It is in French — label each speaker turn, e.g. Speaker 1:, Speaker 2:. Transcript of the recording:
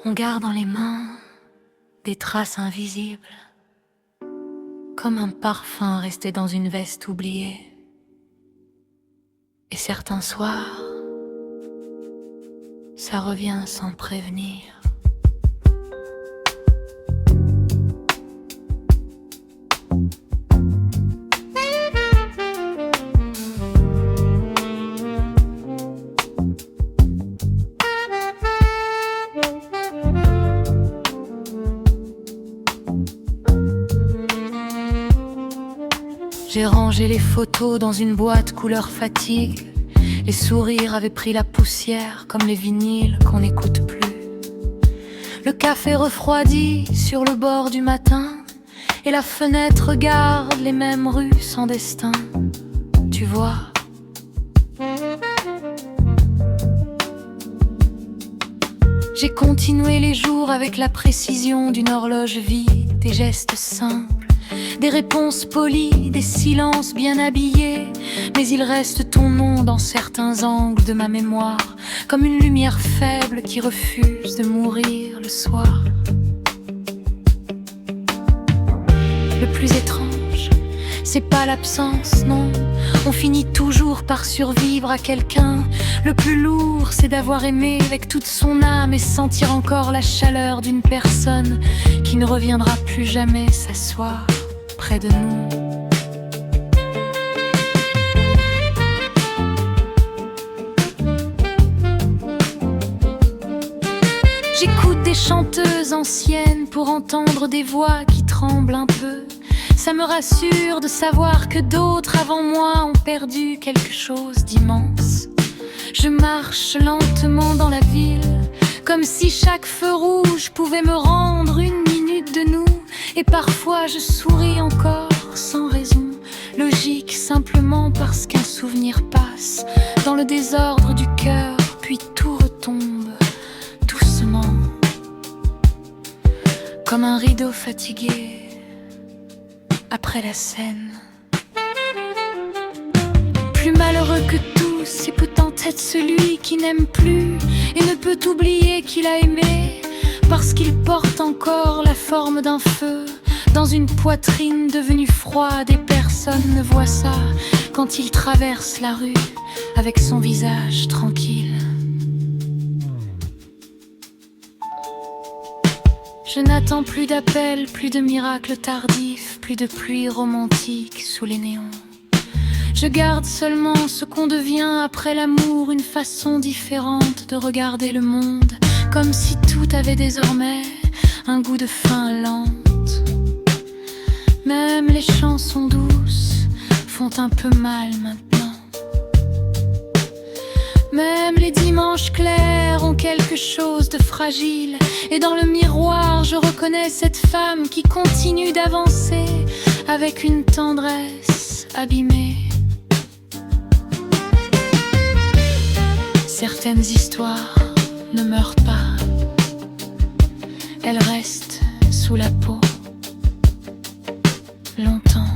Speaker 1: On garde dans les mains des traces invisibles, comme un parfum resté dans une veste oubliée. Et certains soirs, ça revient sans prévenir. J'ai rangé les photos dans une boîte couleur fatigue. Les sourires avaient pris la poussière comme les vinyles qu'on n'écoute plus. Le café refroidi sur le bord du matin, et la fenêtre regarde les mêmes rues sans destin. Tu vois, j'ai continué les jours avec la précision d'une horloge vide, des gestes simples, des réponses polies, des silences bien habillés. Mais il reste ton nom dans certains angles de ma mémoire, comme une lumière faible qui refuse de mourir le soir. Le plus étrange, c'est pas l'absence, non. On finit toujours par survivre à quelqu'un. Le plus lourd, c'est d'avoir aimé avec toute son âme et sentir encore la chaleur d'une personne qui ne reviendra plus jamais s'asseoir près de nous. J'écoute des chanteuses anciennes pour entendre des voix qui tremblent un peu. Ça me rassure de savoir que d'autres avant moi ont perdu quelque chose d'immense. Je marche lentement dans la ville, comme si chaque feu rouge pouvait me rendre une minute de nous. Et parfois je souris encore sans raison logique, simplement parce qu'un souvenir passe dans le désordre du cœur, puis tout retombe doucement, comme un rideau fatigué après la scène. Plus malheureux que tous, et peut-être être celui qui n'aime plus et ne peut oublier qu'il a aimé, parce qu'il porte encore la forme d'un feu dans une poitrine devenue froide, et personne ne voit ça quand il traverse la rue avec son visage tranquille. Je n'attends plus d'appels, plus de miracles tardifs, plus de pluie romantique sous les néons. Je garde seulement ce qu'on devient après l'amour, une façon différente de regarder le monde, comme si tout avait désormais un goût de fin lente. Même les chansons douces font un peu mal maintenant. Même les dimanches clairs ont quelque chose de fragile, et dans le miroir je reconnais cette femme qui continue d'avancer avec une tendresse abîmée. Certaines histoires ne meurent pas, elles restent sous la peau longtemps.